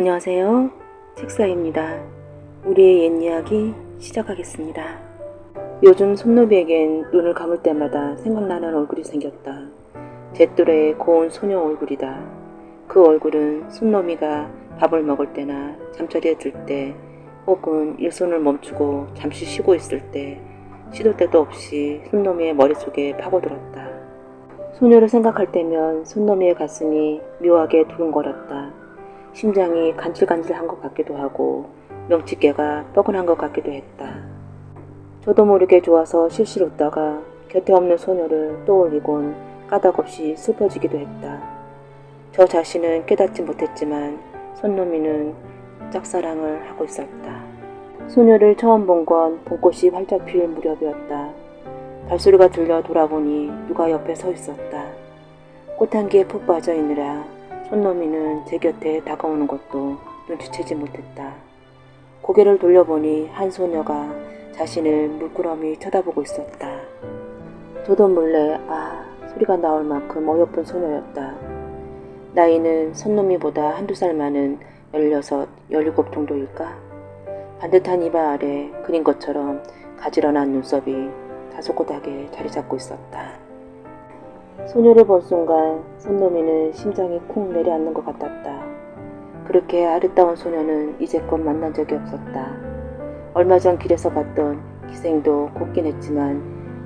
안녕하세요. 책사입니다. 우리의 옛 이야기 시작하겠습니다. 요즘 손노비에겐 눈을 감을 때마다 생각나는 얼굴이 생겼다. 제 또래의 고운 소녀 얼굴이다. 그 얼굴은 손노미가 밥을 먹을 때나 잠자리에 들 때 혹은 일손을 멈추고 잠시 쉬고 있을 때 시도 때도 없이 손노미의 머릿속에 파고들었다. 소녀를 생각할 때면 손노미의 가슴이 묘하게 두근거렸다. 심장이 간질간질한 것 같기도 하고 명치깨가 뻐근한 것 같기도 했다. 저도 모르게 좋아서 실실 웃다가 곁에 없는 소녀를 떠올리곤 까닭없이 슬퍼지기도 했다. 저 자신은 깨닫지 못했지만 손노미는 짝사랑을 하고 있었다. 소녀를 처음 본 건 봄꽃이 활짝 필 무렵이었다. 발소리가 들려 돌아보니 누가 옆에 서 있었다. 꽃향기에 푹 빠져 있느라 손노미는 제 곁에 다가오는 것도 눈치채지 못했다. 고개를 돌려보니 한 소녀가 자신을 물끄러미 쳐다보고 있었다. 저도 몰래 소리가 나올 만큼 어여쁜 소녀였다. 나이는 손노미보다 한두 살 많은 16, 17 정도일까? 반듯한 이마 아래 그린 것처럼 가지런한 눈썹이 다소곳하게 자리 잡고 있었다. 소녀를 본 순간 손노미는 심장이 쿵 내려앉는 것 같았다. 그렇게 아름다운 소녀는 이제껏 만난 적이 없었다. 얼마 전 길에서 봤던 기생도 곱긴 했지만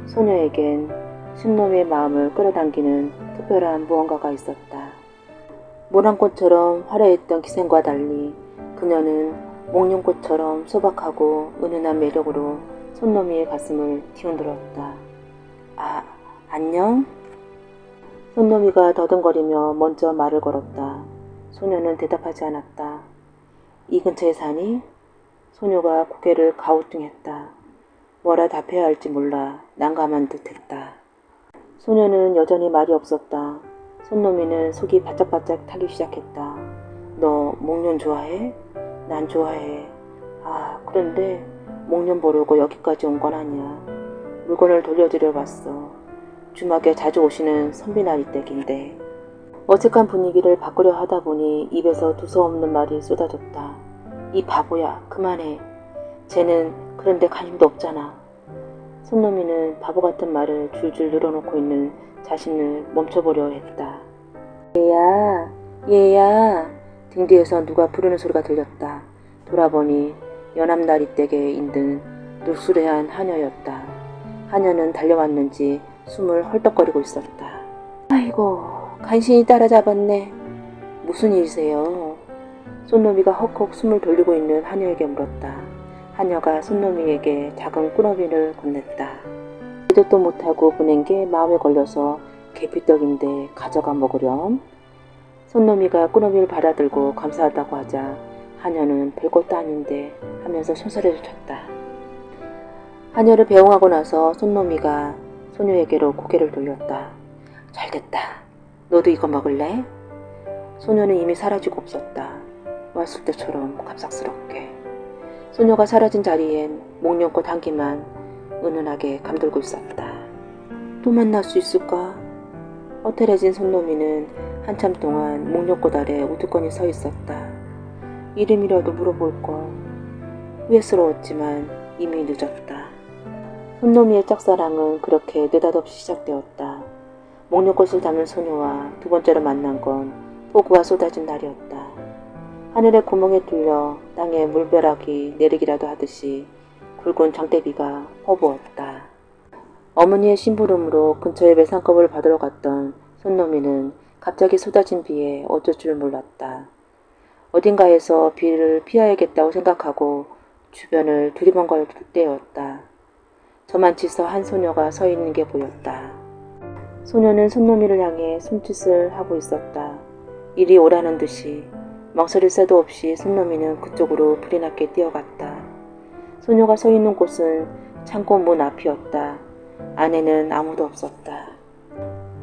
소녀에겐 손노미의 마음을 끌어당기는 특별한 무언가가 있었다. 모란꽃처럼 화려했던 기생과 달리 그녀는 목련꽃처럼 소박하고 은은한 매력으로 손노미의 가슴을 뒤흔들었다. 안녕? 손노미가 더듬거리며 먼저 말을 걸었다. 소녀는 대답하지 않았다. 이 근처에 사니? 소녀가 고개를 가우뚱했다. 뭐라 답해야 할지 몰라 난감한 듯했다. 소녀는 여전히 말이 없었다. 손노미는 속이 바짝바짝 타기 시작했다. 너 목련 좋아해? 난 좋아해. 그런데 목련 보려고 여기까지 온 건 아니야. 물건을 돌려드려 봤어. 주막에 자주 오시는 선비나리 댁인데. 어색한 분위기를 바꾸려 하다 보니 입에서 두서없는 말이 쏟아졌다. 이 바보야, 그만해. 쟤는 그런데 관심도 없잖아. 손노미는 바보 같은 말을 줄줄 늘어놓고 있는 자신을 멈춰보려 했다. 얘야. 등 뒤에서 누가 부르는 소리가 들렸다. 돌아보니 연암나리 댁에 있는 눌수레한 하녀였다. 하녀는 달려왔는지 숨을 헐떡거리고 있었다. 아이고, 간신히 따라잡았네. 무슨 일이세요? 손노미가 헉헉 숨을 돌리고 있는 하녀에게 물었다. 하녀가 손노미에게 작은 꾸러미를 건넸다. 이것도 못하고 보낸 게 마음에 걸려서 계피떡인데 가져가 먹으렴. 손노미가 꾸러미를 받아들고 감사하다고 하자 하녀는 별것도 아닌데 하면서 손사래를 쳤다. 하녀를 배웅하고 나서 손노미가 소녀에게로 고개를 돌렸다. 잘됐다. 너도 이거 먹을래? 소녀는 이미 사라지고 없었다. 왔을 때처럼 갑작스럽게. 소녀가 사라진 자리엔 목련꽃 향기만 은은하게 감돌고 있었다. 또 만날 수 있을까? 허탈해진 손노미는 한참 동안 목련꽃 아래 우두커니 서 있었다. 이름이라도 물어볼걸. 후회스러웠지만 이미 늦었다. 손노미의 짝사랑은 그렇게 느닷없이 시작되었다. 목련꽃을 담은 소녀와 두 번째로 만난 건 폭우가 쏟아진 날이었다. 하늘의 구멍에 뚫려 땅에 물벼락이 내리기라도 하듯이 굵은 장대비가 퍼부었다. 어머니의 심부름으로 근처의 매상컵을 받으러 갔던 손노미는 갑자기 쏟아진 비에 어쩔 줄 몰랐다. 어딘가에서 비를 피해야겠다고 생각하고 주변을 두리번걸 때였다. 저만치서 한 소녀가 서 있는 게 보였다. 소녀는 손노미를 향해 손짓을 하고 있었다. 이리 오라는 듯이 망설일 새도 없이 손노미는 그쪽으로 불이 나게 뛰어갔다. 소녀가 서 있는 곳은 창고 문 앞이었다. 안에는 아무도 없었다.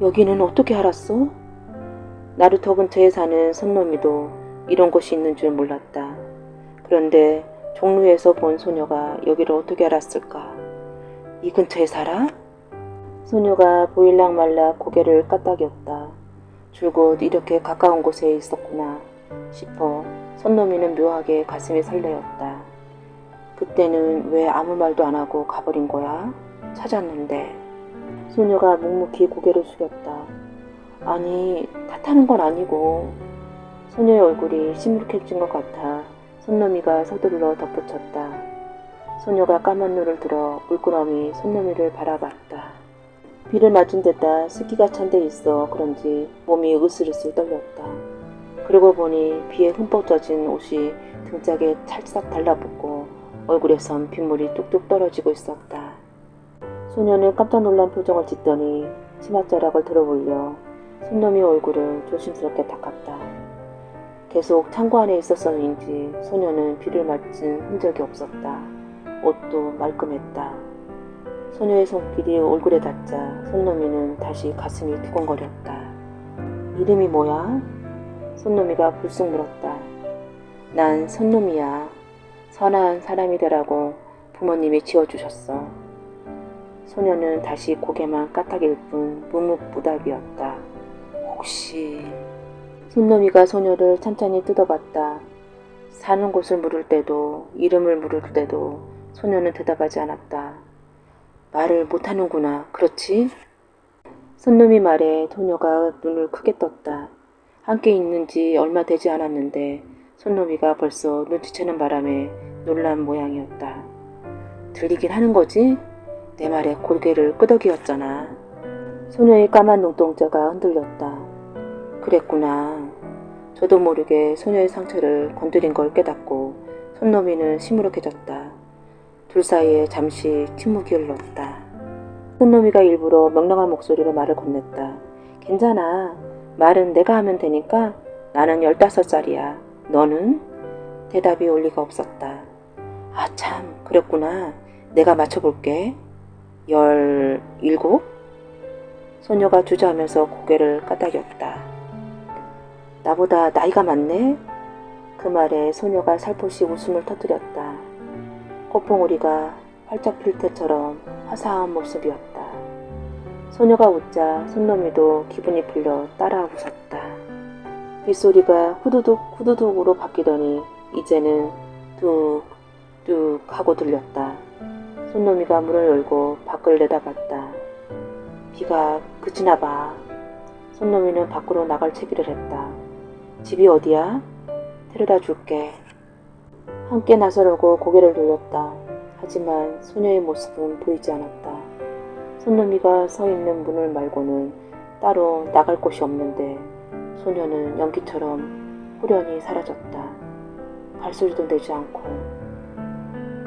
여기는 어떻게 알았어? 나루터 근처에 사는 손노미도 이런 곳이 있는 줄 몰랐다. 그런데 종로에서 본 소녀가 여기를 어떻게 알았을까? 이 근처에 살아? 소녀가 보일락말락 고개를 까딱였다. 줄곧 이렇게 가까운 곳에 있었구나. 싶어 손놈이는 묘하게 가슴이 설레었다. 그때는 왜 아무 말도 안 하고 가버린 거야? 찾았는데. 소녀가 묵묵히 고개를 숙였다. 아니, 탓하는 건 아니고. 소녀의 얼굴이 시무룩해진 것 같아 손놈이가 서둘러 덧붙였다. 소녀가 까만 눈을 들어 물끄러미 손놈이를 바라봤다. 비를 맞은 데다 습기가 찬 데 있어 그런지 몸이 으슬으슬 떨렸다. 그러고 보니 비에 흠뻑 젖은 옷이 등짝에 찰싹 달라붙고 얼굴에선 빗물이 뚝뚝 떨어지고 있었다. 소녀는 깜짝 놀란 표정을 짓더니 치맛자락을 들어올려 손놈이 얼굴을 조심스럽게 닦았다. 계속 창고 안에 있었었는지 소녀는 비를 맞은 흔적이 없었다. 옷도 말끔했다. 소녀의 손길이 얼굴에 닿자 손놈이는 다시 가슴이 두근거렸다. 이름이 뭐야? 손놈이가 불쑥 물었다. 난 손놈이야. 선한 사람이 되라고 부모님이 지어주셨어. 소녀는 다시 고개만 까딱일 뿐 묵묵부답이었다. 혹시... 손놈이가 소녀를 찬찬히 뜯어봤다. 사는 곳을 물을 때도 이름을 물을 때도 소녀는 대답하지 않았다. 말을 못하는구나. 그렇지? 손놈이 말에 소녀가 눈을 크게 떴다. 함께 있는 지 얼마 되지 않았는데 손놈이가 벌써 눈치채는 바람에 놀란 모양이었다. 들리긴 하는 거지? 내 말에 고개를 끄덕이었잖아. 소녀의 까만 눈동자가 흔들렸다. 그랬구나. 저도 모르게 소녀의 상처를 건드린 걸 깨닫고 손놈이는 시무룩해졌다. 둘 사이에 잠시 침묵이 흘렀다. 손놈이가 일부러 명랑한 목소리로 말을 건넸다. 괜찮아. 말은 내가 하면 되니까 나는 15살이야. 너는? 대답이 올 리가 없었다. 아 참, 그랬구나. 내가 맞춰볼게. 17? 소녀가 주저하면서 고개를 까닥였다. 나보다 나이가 많네? 그 말에 소녀가 살포시 웃음을 터뜨렸다. 꽃봉오리가 활짝 필 때처럼 화사한 모습이었다. 소녀가 웃자 손놈이도 기분이 풀려 따라 웃었다. 빗소리가 후두둑 후두둑으로 바뀌더니 이제는 뚝뚝 하고 들렸다. 손놈이가 문을 열고 밖을 내다봤다. 비가 그치나 봐. 손놈이는 밖으로 나갈 채비를 했다. 집이 어디야? 데려다 줄게. 함께 나서려고 고개를 돌렸다. 하지만 소녀의 모습은 보이지 않았다. 손놈이가 서 있는 문을 말고는 따로 나갈 곳이 없는데 소녀는 연기처럼 후련히 사라졌다. 발소리도 내지 않고.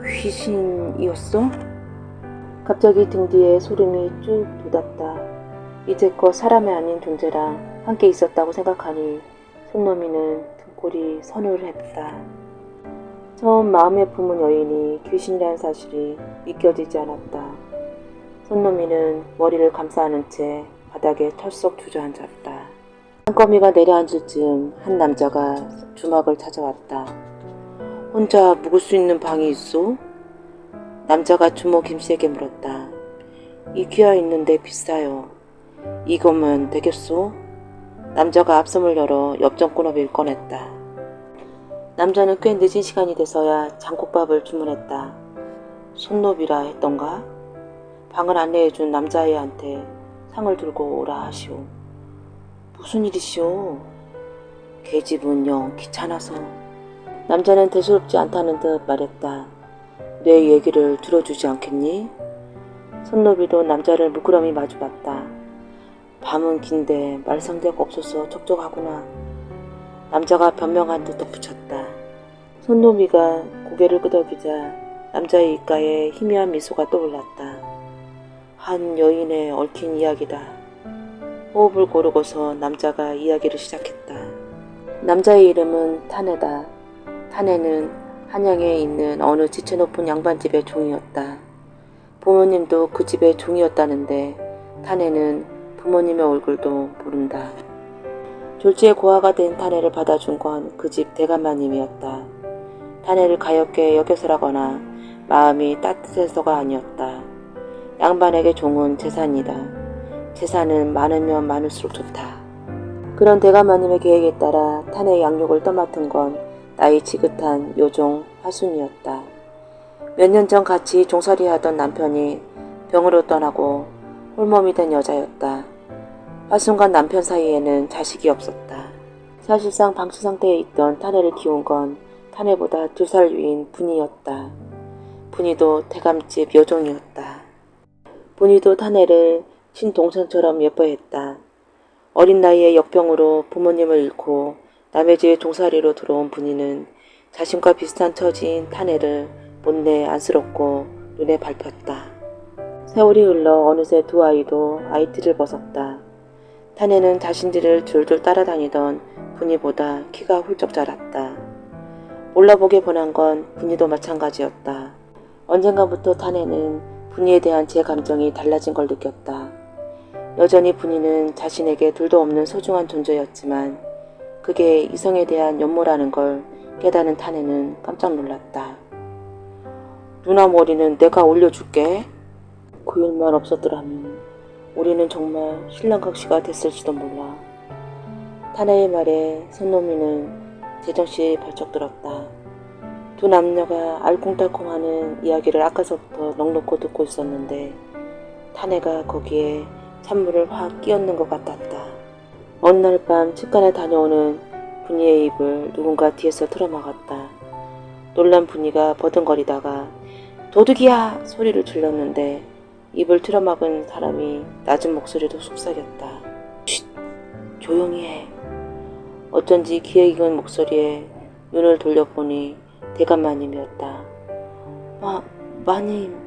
귀신이었어? 갑자기 등 뒤에 소름이 쭉 돋았다. 이제껏 사람이 아닌 존재랑 함께 있었다고 생각하니 손놈이는 등골이 서늘했다. 처음 마음에 품은 여인이 귀신이라는 사실이 믿겨지지 않았다. 손놈이는 머리를 감싸 안은 채 바닥에 털썩 주저앉았다. 땅거미가 내려앉을 즈음 한 남자가 주막을 찾아왔다. 혼자 묵을 수 있는 방이 있소? 남자가 주모 김씨에게 물었다. 이 귀하 있는데 비싸요. 이거면 되겠소? 남자가 앞섬을 열어 엽전꾸러미를 꺼냈다. 남자는 꽤 늦은 시간이 돼서야 장국밥을 주문했다. 손노비라 했던가? 방을 안내해준 남자애한테 상을 들고 오라 하시오. 무슨 일이시오? 계집은 영 귀찮아서. 남자는 대수롭지 않다는 듯 말했다. 내 얘기를 들어주지 않겠니? 손노비도 남자를 물끄러미 마주봤다. 밤은 긴데 말상대가 없어서 적적하구나. 남자가 변명한 듯 덧붙였다. 손노비가 고개를 끄덕이자 남자의 입가에 희미한 미소가 떠올랐다. 한 여인의 얽힌 이야기다. 호흡을 고르고서 남자가 이야기를 시작했다. 남자의 이름은 타네다. 타네는 한양에 있는 어느 지체 높은 양반집의 종이었다. 부모님도 그 집의 종이었다는데 타네는 부모님의 얼굴도 모른다. 졸지에 고아가 된 타네를 받아준 건 그 집 대감마님이었다. 타네를 가엾게 여겨서라거나 마음이 따뜻해서가 아니었다. 양반에게 종은 재산이다. 재산은 많으면 많을수록 좋다. 그런 대감마님의 계획에 따라 탄의 양육을 떠맡은 건 나이 지긋한 요종 화순이었다. 몇 년 전 같이 종살이하던 남편이 병으로 떠나고 홀몸이 된 여자였다. 화순과 남편 사이에는 자식이 없었다. 사실상 방치 상태에 있던 타네를 키운 건 타네보다 2살 위인 분이었다. 분이도 대감집 여종이었다. 분이도 타네를 친동생처럼 예뻐했다. 어린 나이에 역병으로 부모님을 잃고 남의 집에 종살이로 들어온 분이는 자신과 비슷한 처지인 타네를 못내 안쓰럽고 눈에 밟혔다. 세월이 흘러 어느새 두 아이도 아이띠를 벗었다. 타네는 자신들을 줄줄 따라다니던 분이보다 키가 훌쩍 자랐다. 몰라보게 보난 건 분이도 마찬가지였다. 언젠가부터 타네는 분이에 대한 제 감정이 달라진 걸 느꼈다. 여전히 분이는 자신에게 둘도 없는 소중한 존재였지만 그게 이성에 대한 연모라는 걸 깨달은 타네는 깜짝 놀랐다. 누나 머리는 내가 올려줄게. 그 일만 없었더라면 우리는 정말 신랑각시가 됐을지도 몰라. 타네의 말에 손노미는 제정신이 벌쩍 들었다. 두 남녀가 알콩달콩하는 이야기를 아까서부터 넋놓고 듣고 있었는데 타네가 거기에 찬물을 확 끼얹는 것 같았다. 어느 날 밤 습관에 다녀오는 분이의 입을 누군가 뒤에서 틀어막았다. 놀란 분이가 버둥거리다가 도둑이야! 소리를 질렀는데 입을 틀어막은 사람이 낮은 목소리로 속삭였다. 쉿! 조용히 해. 어쩐지 기에 익은 목소리에 눈을 돌려보니 대감마님이었다. 마님.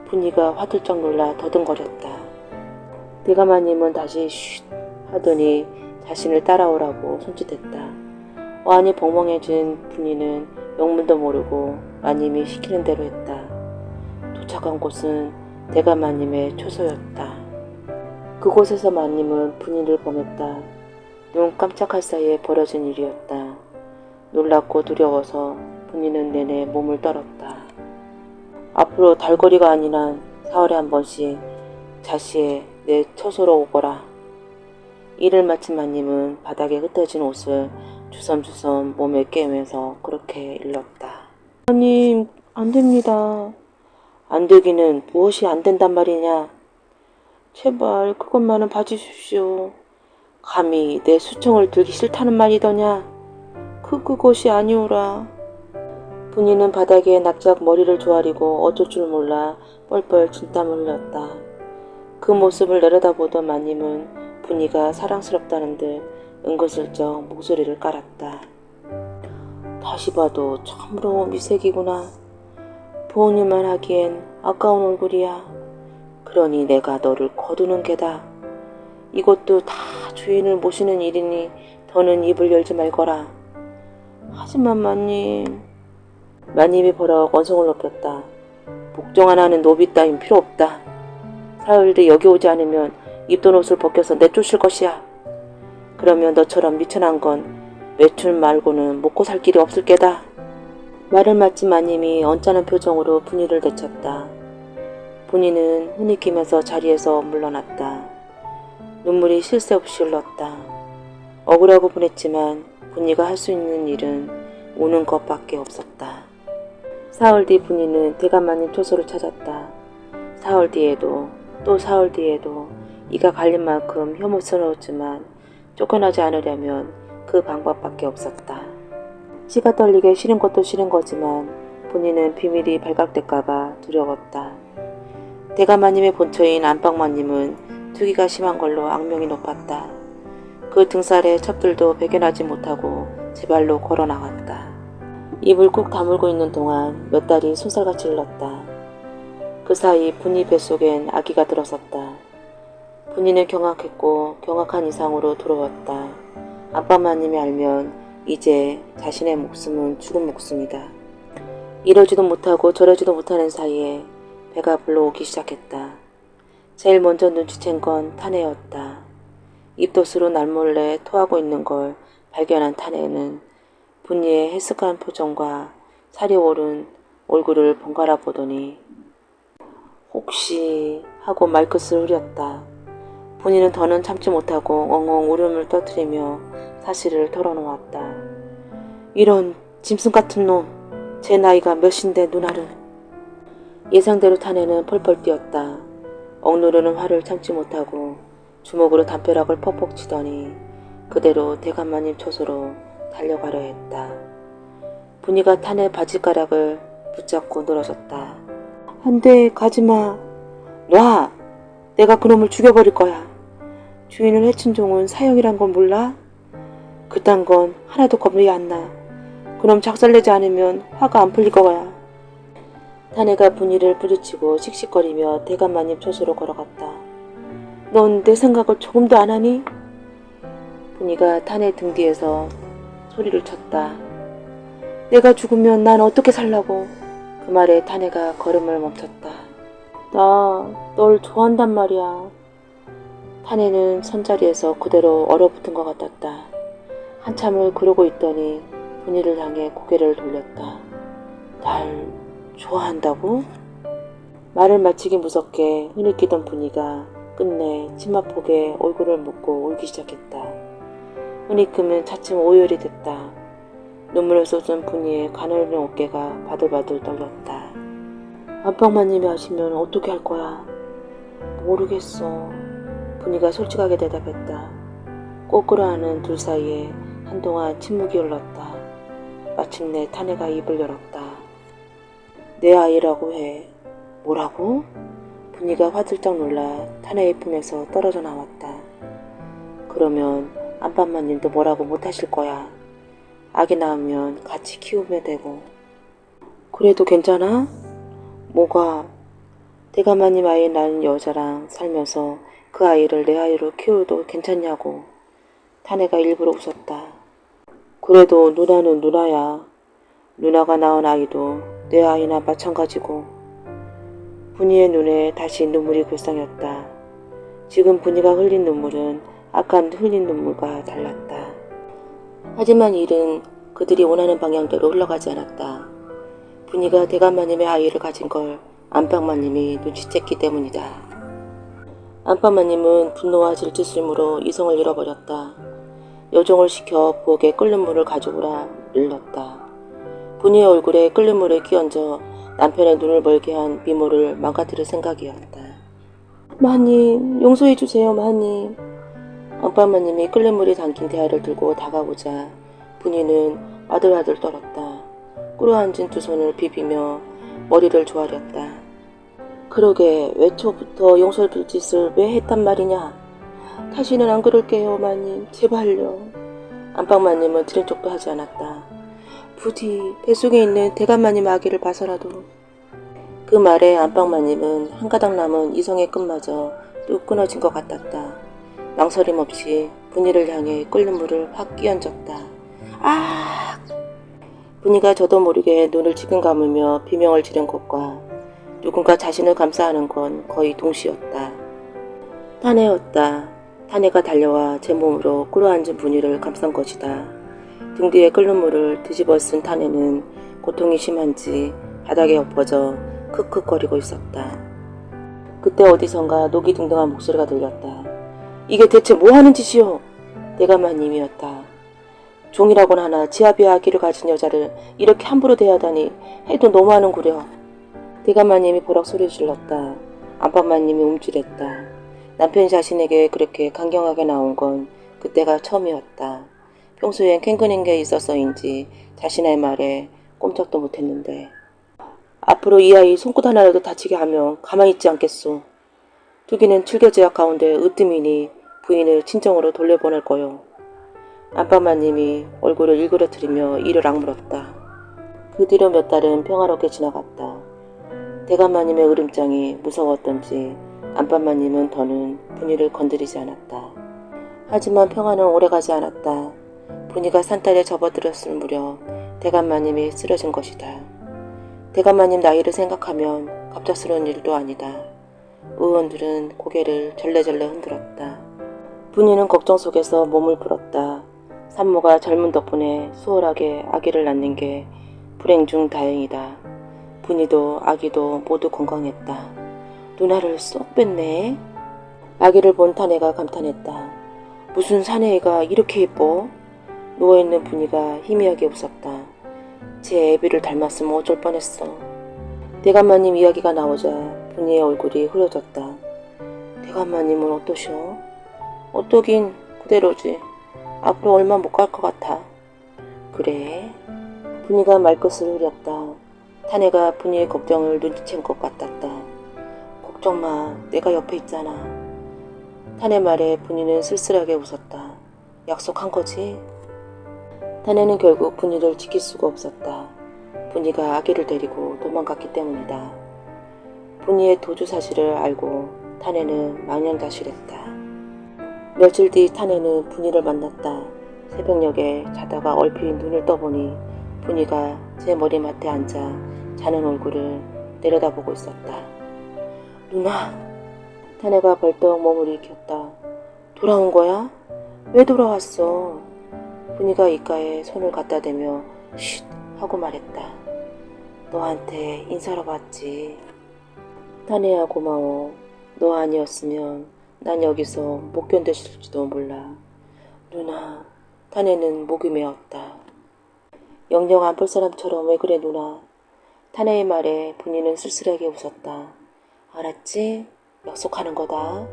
분이가 화들짝 놀라 더듬거렸다. 대감마님은 다시 쉿 하더니 자신을 따라오라고 손짓했다. 어안이 벙벙해진 분이는 영문도 모르고 마님이 시키는 대로 했다. 도착한 곳은 대감마님의 초소였다. 그곳에서 마님은 분이를 범했다. 눈 깜짝할 사이에 벌어진 일이었다. 놀랍고 두려워서 분이는 내내 몸을 떨었다. 앞으로 달거리가 아니란 4월에 한 번씩 자시에 내 처소로 오거라. 일을 마친 마님은 바닥에 흩어진 옷을 주섬주섬 몸에 깨면서 그렇게 일렀다. 마님, 안 됩니다. 안 되기는 무엇이 안 된단 말이냐. 제발 그것만은 봐주십시오. 감히 내 수청을 들기 싫다는 말이더냐. 그것이 아니오라. 분이는 바닥에 납작 머리를 조아리고 어쩔 줄 몰라 뻘뻘 진땀을 흘렸다. 그 모습을 내려다보던 마님은 분이가 사랑스럽다는 듯 은근슬쩍 목소리를 깔았다. 다시 봐도 참으로 미색이구나. 부모님만 하기엔 아까운 얼굴이야. 그러니 내가 너를 거두는 게다. 이것도 다 주인을 모시는 일이니 더는 입을 열지 말거라. 하지만 마님. 마님이 버럭 언성을 높였다. 복종 하나는 노비 따윈 필요 없다. 사흘 뒤 여기 오지 않으면 입던 옷을 벗겨서 내쫓을 것이야. 그러면 너처럼 미천한 건 매출 말고는 먹고 살 길이 없을 게다. 말을 마친 마님이 언짢은 표정으로 분이를 내쳤다. 분이는 흐느끼면서 자리에서 물러났다. 눈물이 쉴 새 없이 흘렀다. 억울하고 분했지만 분이가 할 수 있는 일은 우는 것밖에 없었다. 사흘 뒤 분이는 대감마님 초소를 찾았다. 사흘 뒤에도 또 사흘 뒤에도 이가 갈린 만큼 혐오스러웠지만 쫓겨나지 않으려면 그 방법밖에 없었다. 치가 떨리게 싫은 것도 싫은 거지만 분이는 비밀이 발각될까봐 두려웠다. 대감마님의 본처인 안방마님은 투기가 심한 걸로 악명이 높았다. 그 등살에 첩들도 배견하지 못하고 제 발로 걸어 나갔다. 입을 꾹 다물고 있는 동안 몇 달이 손살같이 흘렀다. 그 사이 분이 뱃속엔 아기가 들어섰다. 분이는 경악했고 경악한 이상으로 두려웠다. 안방마님이 알면 이제 자신의 목숨은 죽은 목숨이다. 이러지도 못하고 저러지도 못하는 사이에 배가 불러오기 시작했다. 제일 먼저 눈치챈 건 타네였다. 입덧으로 날몰래 토하고 있는 걸 발견한 타네는 분이의 해쓱한 표정과 살이 오른 얼굴을 번갈아 보더니 혹시 하고 말끝을 흐렸다. 본인은 더는 참지 못하고 엉엉 울음을 터뜨리며 사실을 털어놓았다. 이런 짐승 같은 놈, 제 나이가 몇인데 누나를. 예상대로 타네는 펄펄 뛰었다. 억누르는 화를 참지 못하고 주먹으로 담벼락을 퍽퍽 치더니 그대로 대감마님 처소로 달려가려 했다. 분이가 타네 바지가락을 붙잡고 늘어졌다. 안돼, 가지마. 놔! 내가 그놈을 죽여버릴 거야. 주인을 해친 종은 사형이란 건 몰라? 그딴 건 하나도 겁이 안 나. 그놈 작살내지 않으면 화가 안 풀릴 거야. 타네가 분이를 부딪히고 씩씩거리며 대감마님 처소로 걸어갔다. 넌 내 생각을 조금도 안 하니? 분이가 타네 등 뒤에서 소리를 쳤다. 내가 죽으면 난 어떻게 살라고. 그 말에 타네가 걸음을 멈췄다. 나 널 좋아한단 말이야. 타네는 선자리에서 그대로 얼어붙은 것 같았다. 한참을 그러고 있더니 분이를 향해 고개를 돌렸다. 날 좋아한다고? 말을 마치기 무섭게 흐느끼던 분이가 끝내 치마폭에 얼굴을 묻고 울기 시작했다. 흐니금은 차츰 오열이 됐다. 눈물을 쏟은 분이의 가늘은 어깨가 바들바들 떨렸다. 안방마님이 아시면 어떻게 할 거야? 모르겠어. 분이가 솔직하게 대답했다. 꼬꾸라하는 둘 사이에 한동안 침묵이 흘렀다. 마침내 타네가 입을 열었다. 내 아이라고 해. 뭐라고? 분이가 화들짝 놀라 타네의 품에서 떨어져 나왔다. 그러면 안방마님도 뭐라고 못하실 거야. 아기 낳으면 같이 키우면 되고. 그래도 괜찮아? 뭐가? 대감마님 아이 낳은 여자랑 살면서 그 아이를 내 아이로 키워도 괜찮냐고. 타네가 일부러 웃었다. 그래도 누나는 누나야. 누나가 낳은 아이도 내 아이나 마찬가지고. 분이의 눈에 다시 눈물이 글썽였다. 지금 분이가 흘린 눈물은 아까 흘린 눈물과 달랐다. 하지만 일은 그들이 원하는 방향대로 흘러가지 않았다. 분이가 대감마님의 아이를 가진 걸 안방마님이 눈치챘기 때문이다. 안방마님은 분노와 질투심으로 이성을 잃어버렸다. 여종을 시켜 부엌에 끓는 물을 가져오라 일렀다. 분이의 얼굴에 끓는 물을 끼얹어 남편의 눈을 멀게 한 미모를 망가뜨릴 생각이었다. 마님, 용서해 주세요, 마님. 안방마님이 끓는 물이 담긴 대야를 들고 다가오자 분이는 아들아들 떨었다. 꿇어앉은 두 손을 비비며 머리를 조아렸다. 그러게 왜 초부터 용서를 빌 짓을 왜 했단 말이냐. 다시는 안 그럴게요, 마님. 제발요. 안방마님은 들은 척도 하지 않았다. 부디 뱃속에 있는 대감마님 아기를 봐서라도. 그 말에 안방마님은 한 가닥 남은 이성의 끝마저 뚝 끊어진 것 같았다. 망설임 없이 분이를 향해 끓는 물을 확 끼얹었다. 아! 분이가 저도 모르게 눈을 지금 감으며 비명을 지른 것과 누군가 자신을 감싸하는 건 거의 동시였다. 타네였다. 타네가 달려와 제 몸으로 꿇어앉은 분이를 감싼 것이다. 등 뒤에 끓는 물을 뒤집어 쓴 타네는 고통이 심한지 바닥에 엎어져 크크거리고 있었다. 그때 어디선가 녹이 둥둥한 목소리가 들렸다. 이게 대체 뭐하는 짓이오? 대감마님이었다. 종이라고는 하나 지아비의 아기를 가진 여자를 이렇게 함부로 대하다니 해도 너무하는구려. 대감마님이 보락 소리를 질렀다. 안방마님이 움찔했다. 남편이 자신에게 그렇게 강경하게 나온 건 그때가 처음이었다. 평소엔 캥거린 게 있어서인지 자신의 말에 꼼짝도 못했는데. 앞으로 이 아이 손끝 하나라도 다치게 하면 가만히 있지 않겠소. 투기는 칠겨제약 가운데 으뜸이니 부인을 친정으로 돌려보낼 거요. 안방마님이 얼굴을 일그러뜨리며 이를 악물었다. 그 뒤로 몇 달은 평화롭게 지나갔다. 대감마님의 으름장이 무서웠던지 안방마님은 더는 분이를 건드리지 않았다. 하지만 평화는 오래가지 않았다. 분이가 산딸에 접어들었을 무렵 대감마님이 쓰러진 것이다. 대감마님 나이를 생각하면 갑작스러운 일도 아니다. 의원들은 고개를 절레절레 흔들었다. 분이는 걱정 속에서 몸을 풀었다. 산모가 젊은 덕분에 수월하게 아기를 낳는 게 불행 중 다행이다. 분이도 아기도 모두 건강했다. 누나를 쏙 뺐네. 아기를 본 타네가 감탄했다. 무슨 사내애가 이렇게 예뻐? 누워있는 분이가 희미하게 웃었다. 제 애비를 닮았으면 어쩔 뻔했어. 대감마님 이야기가 나오자 분이의 얼굴이 흐려졌다. 대감마님은 어떠셔? 어떠긴 그대로지. 앞으로 얼마 못 갈 것 같아. 그래? 분이가 말끝을 흐렸다. 타네가 분이의 걱정을 눈치챈 것 같았다. 걱정 마, 내가 옆에 있잖아. 타네 말에 분이는 쓸쓸하게 웃었다. 약속한 거지? 타네는 결국 분이를 지킬 수가 없었다. 분이가 아기를 데리고 도망갔기 때문이다. 분이의 도주 사실을 알고 타네는 망연자실했다. 며칠 뒤 타네는 분이를 만났다. 새벽녘에 자다가 얼핏 눈을 떠보니 분이가 제 머리맡에 앉아 자는 얼굴을 내려다보고 있었다. 누나! 타네가 벌떡 몸을 일으켰다. 돌아온 거야? 왜 돌아왔어? 분이가 입가에 손을 갖다 대며 쉿 하고 말했다. 너한테 인사하러 왔지. 타네야 고마워. 너 아니었으면 난 여기서 못 견뎠을지도 몰라. 누나. 타네는 목이 메었다. 영영 안 볼 사람처럼 왜 그래 누나. 타네의 말에 분이는 쓸쓸하게 웃었다. 알았지? 약속하는 거다.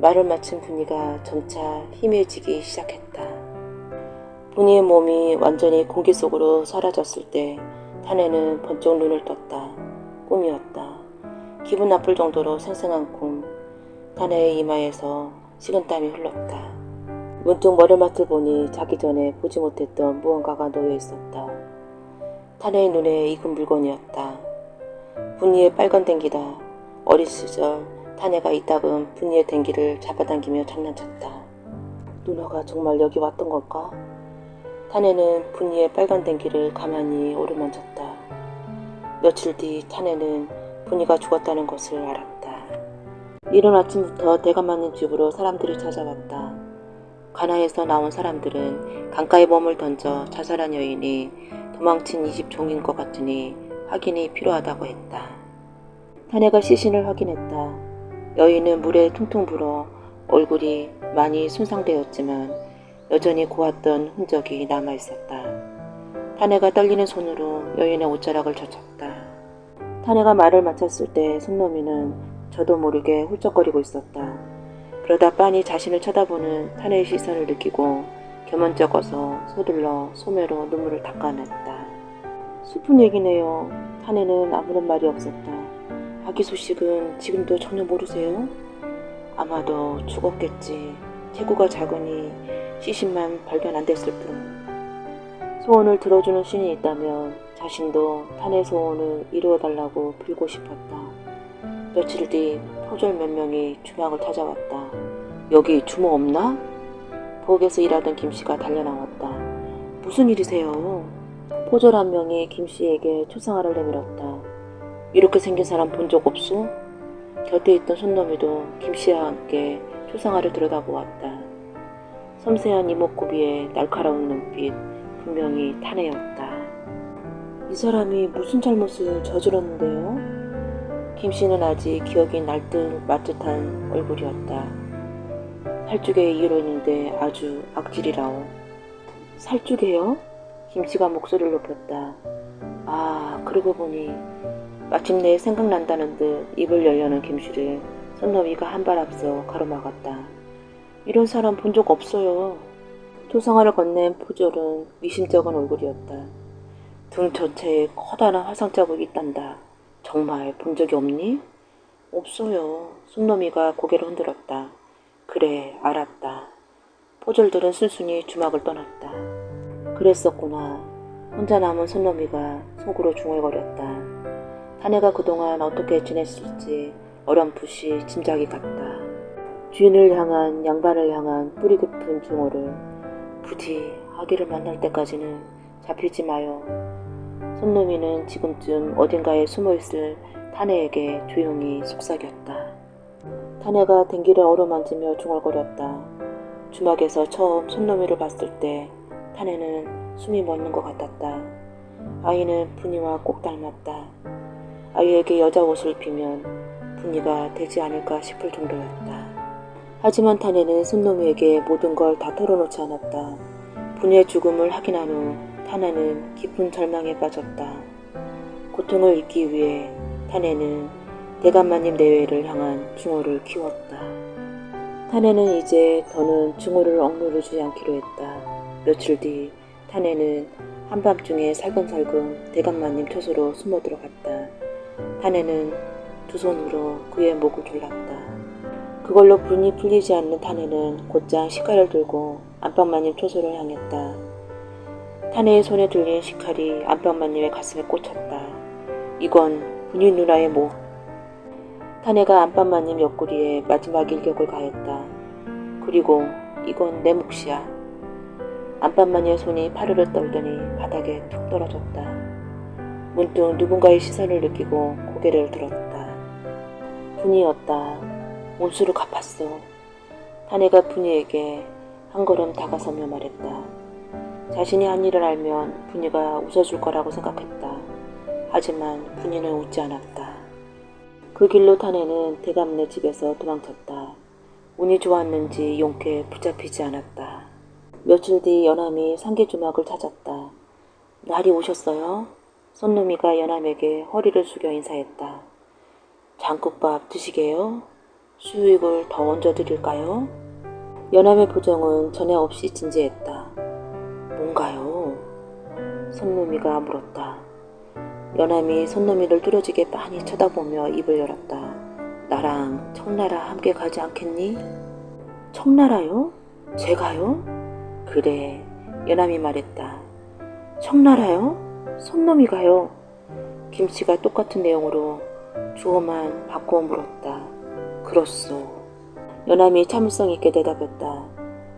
말을 마친 분이가 점차 희미해지기 시작했다. 분이의 몸이 완전히 공기 속으로 사라졌을 때 타네는 번쩍 눈을 떴다. 꿈이었다. 기분 나쁠 정도로 생생한 꿈. 타네의 이마에서 식은땀이 흘렀다. 문득 머리맡을 보니 자기 전에 보지 못했던 무언가가 놓여 있었다. 타네의 눈에 익은 물건이었다. 분이의 빨간 댕기다. 어린 시절 타네가 이따금 분이의 댕기를 잡아당기며 장난쳤다. 누나가 정말 여기 왔던 걸까? 타네는 분이의 빨간 댕기를 가만히 오르만졌다. 며칠 뒤 타네는 분이가 죽었다는 것을 알았다. 이른 아침부터 대감마님 집으로 사람들이 찾아왔다. 관아에서 나온 사람들은 강가에 몸을 던져 자살한 여인이 도망친 이 집 종인 것 같으니 확인이 필요하다고 했다. 타네가 시신을 확인했다. 여인은 물에 퉁퉁 불어 얼굴이 많이 손상되었지만 여전히 고왔던 흔적이 남아있었다. 타네가 떨리는 손으로 여인의 옷자락을 젖혔다. 타네가 말을 마쳤을 때 손놈이는 저도 모르게 훌쩍거리고 있었다. 그러다 빤히 자신을 쳐다보는 타네의 시선을 느끼고 겸언쩍어서 서둘러 소매로 눈물을 닦아냈다. 슬픈 얘기네요. 타네는 아무런 말이 없었다. 아기 소식은 지금도 전혀 모르세요? 아마도 죽었겠지. 체구가 작으니 시신만 발견 안 됐을 뿐. 소원을 들어주는 신이 있다면 자신도 타네 소원을 이루어달라고 빌고 싶었다. 며칠 뒤 포졸 몇 명이 주막을 찾아왔다. 여기 주모 없나? 부엌에서 일하던 김씨가 달려나왔다. 무슨 일이세요? 포졸 한 명이 김씨에게 초상화를 내밀었다. 이렇게 생긴 사람 본 적 없소? 곁에 있던 손놈이도 김씨와 함께 초상화를 들여다보았다. 섬세한 이목구비에 날카로운 눈빛, 분명히 타네였다. 이 사람이 무슨 잘못을 저질렀는데요? 김씨는 아직 기억이 날 듯 말 듯한 얼굴이었다. 살쭉의 이론인데 아주 악질이라오. 살쭉해요? 김씨가 목소리를 높였다. 아, 그러고 보니 마침내 생각난다는 듯 입을 열려는 김씨를 손너비가 한 발 앞서 가로막았다. 이런 사람 본 적 없어요. 초상화를 건넨 포졸은 미심쩍은 얼굴이었다. 등 전체에 커다란 화상 자국이 있단다. 정말 본 적이 없니? 없어요. 손놈이가 고개를 흔들었다. 그래, 알았다. 포졸들은 순순히 주막을 떠났다. 그랬었구나. 혼자 남은 손놈이가 속으로 중얼거렸다. 타네가 그동안 어떻게 지냈을지 어렴풋이 짐작이 갔다. 주인을 향한 양반을 향한 뿌리 깊은 증오를 부디 아기를 만날 때까지는 잡히지 마요. 손놈이는 지금쯤 어딘가에 숨어있을 타네에게 조용히 속삭였다. 타네가 댕기를 어루만지며 중얼거렸다. 주막에서 처음 손놈이를 봤을 때 타네는 숨이 멎는 것 같았다. 아이는 분이와 꼭 닮았다. 아이에게 여자 옷을 입히면 분이가 되지 않을까 싶을 정도였다. 하지만 타네는 손놈이에게 모든 걸 다 털어놓지 않았다. 분이의 죽음을 확인한 후 타네는 깊은 절망에 빠졌다. 고통을 잊기 위해 타네는 대감마님 내외를 향한 증오를 키웠다. 타네는 이제 더는 증오를 억누르지 않기로 했다. 며칠 뒤 타네는 한밤중에 살금살금 대감마님 처소로 숨어 들어갔다. 타네는 두 손으로 그의 목을 졸랐다. 그걸로 분이 풀리지 않는 타네는 곧장 식칼을 들고 안방마님 처소를 향했다. 타네의 손에 들린 식칼이 안방마님의 가슴에 꽂혔다. 이건 분이 누나의 목. 타네가 안방마님 옆구리에 마지막 일격을 가했다. 그리고 이건 내 몫이야. 안방마님의 손이 파르르 떨더니 바닥에 툭 떨어졌다. 문득 누군가의 시선을 느끼고 고개를 들었다. 분이었다. 몬수를 갚았어. 타네가 분이에게 한 걸음 다가서며 말했다. 자신이 한 일을 알면 분이가 웃어줄 거라고 생각했다. 하지만 분이는 웃지 않았다. 그 길로 타네는 대감네 집에서 도망쳤다. 운이 좋았는지 용케 붙잡히지 않았다. 며칠 뒤 연암이 상계주막을 찾았다. 날이 오셨어요? 손놈이가 연암에게 허리를 숙여 인사했다. 장국밥 드시게요? 수육을 더 얹어드릴까요? 연암의 표정은 전에 없이 진지했다. 뭔가요? 손놈이가 물었다. 연암이 손놈이를 뚫어지게 빤히 쳐다보며 입을 열었다. 나랑 청나라 함께 가지 않겠니? 청나라요? 제가요? 그래, 연암이 말했다. 청나라요? 손놈이가요? 김씨가 똑같은 내용으로 주어만 바꾸어 물었다. 그렇소. 연암이 참을성 있게 대답했다.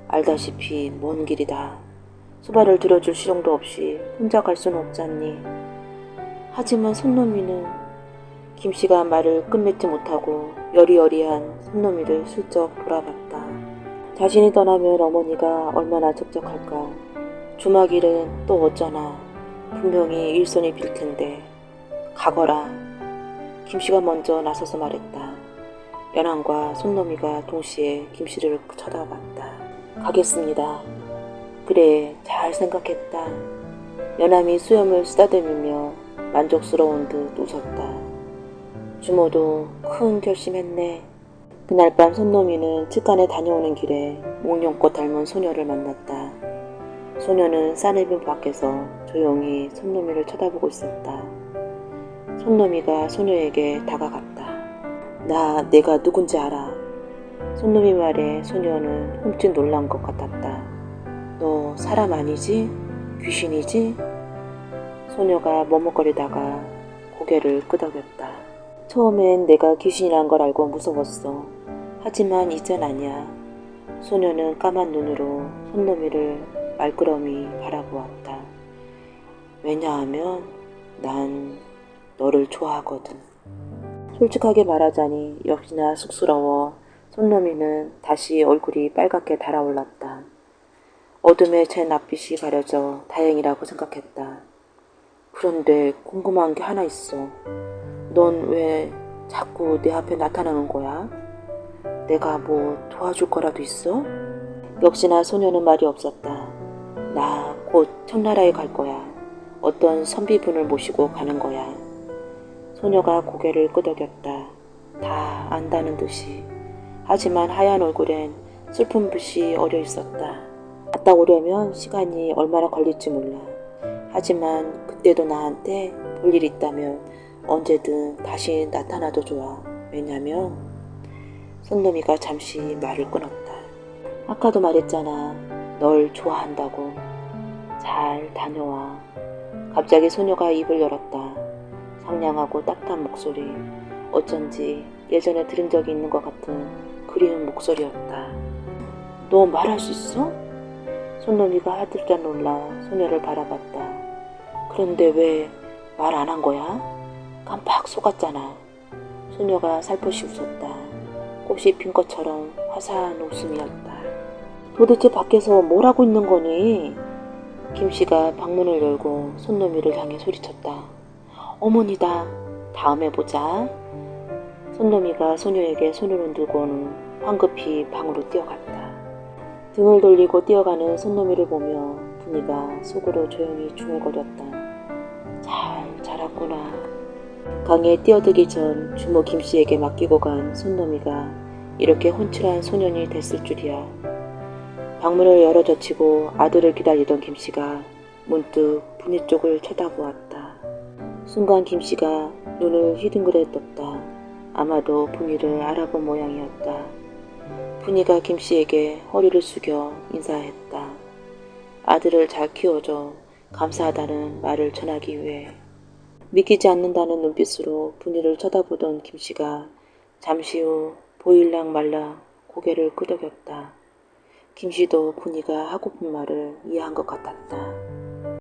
알다시피 먼 길이다. 수발을 들어줄 시정도 없이 혼자 갈 수는 없잖니. 하지만 손놈이는 김씨가 말을 끝맺지 못하고 여리여리한 손놈이를 슬쩍 돌아봤다. 자신이 떠나면 어머니가 얼마나 적적할까. 주막일은 또 어쩌나. 분명히 일손이 빌 텐데. 가거라. 김씨가 먼저 나서서 말했다. 연암과 손놈이가 동시에 김씨를 쳐다봤다. 가겠습니다. 그래, 잘 생각했다. 연암이 수염을 쓰다듬으며 만족스러운 듯 웃었다. 주모도 큰 결심했네. 그날 밤 손놈이는 측간에 다녀오는 길에 몽룡꽃 닮은 소녀를 만났다. 소녀는 싸늘빈 밖에서 조용히 손놈이를 쳐다보고 있었다. 손놈이가 소녀에게 다가갔다. 나 내가 누군지 알아. 손놈이 말에 소녀는 흠칫 놀란 것 같았다. 너 사람 아니지? 귀신이지? 소녀가 머뭇거리다가 고개를 끄덕였다. 처음엔 내가 귀신이란 걸 알고 무서웠어. 하지만 이젠 아니야. 소녀는 까만 눈으로 손놈이를 말끄러미 바라보았다. 왜냐하면 난 너를 좋아하거든. 솔직하게 말하자니 역시나 쑥스러워 손놈이는 다시 얼굴이 빨갛게 달아올랐다. 어둠에 제 낯빛이 가려져 다행이라고 생각했다. 그런데 궁금한 게 하나 있어. 넌 왜 자꾸 내 앞에 나타나는 거야? 내가 뭐 도와줄 거라도 있어? 역시나 소녀는 말이 없었다. 나 곧 청나라에 갈 거야. 어떤 선비분을 모시고 가는 거야. 소녀가 고개를 끄덕였다. 다 안다는 듯이. 하지만 하얀 얼굴엔 슬픈 빛이 어려 있었다. 갔다 오려면 시간이 얼마나 걸릴지 몰라. 하지만 그때도 나한테 볼 일 있다면 언제든 다시 나타나도 좋아. 왜냐면 손놈이가 잠시 말을 끊었다. 아까도 말했잖아. 널 좋아한다고. 잘 다녀와. 갑자기 소녀가 입을 열었다. 상냥하고 따뜻한 목소리. 어쩐지 예전에 들은 적이 있는 것 같은 그리운 목소리였다. 너 말할 수 있어? 손놈이가 하들짝 놀라 소녀를 바라봤다. 그런데 왜 말 안 한 거야? 깜빡 속았잖아. 소녀가 살포시 웃었다. 꽃이 핀 것처럼 화사한 웃음이었다. 도대체 밖에서 뭘 하고 있는 거니? 김씨가 방문을 열고 손놈이를 향해 소리쳤다. 어머니다. 다음에 보자. 손놈이가 소녀에게 손을 흔들고는 황급히 방으로 뛰어갔다. 등을 돌리고 뛰어가는 손노미를 보며 분이가 속으로 조용히 중얼거렸다. 잘 자랐구나. 강에 뛰어들기 전 주모 김씨에게 맡기고 간 손노미가 이렇게 훤칠한 소년이 됐을 줄이야. 방문을 열어젖히고 아들을 기다리던 김씨가 문득 분이 쪽을 쳐다보았다. 순간 김씨가 눈을 휘둥그레 떴다. 아마도 분이를 알아본 모양이었다. 분이가 김씨에게 허리를 숙여 인사했다. 아들을 잘 키워줘 감사하다는 말을 전하기 위해. 믿기지 않는다는 눈빛으로 분이를 쳐다보던 김씨가 잠시 후 보일랑 말랑 고개를 끄덕였다. 김씨도 분이가 하고픈 말을 이해한 것 같았다.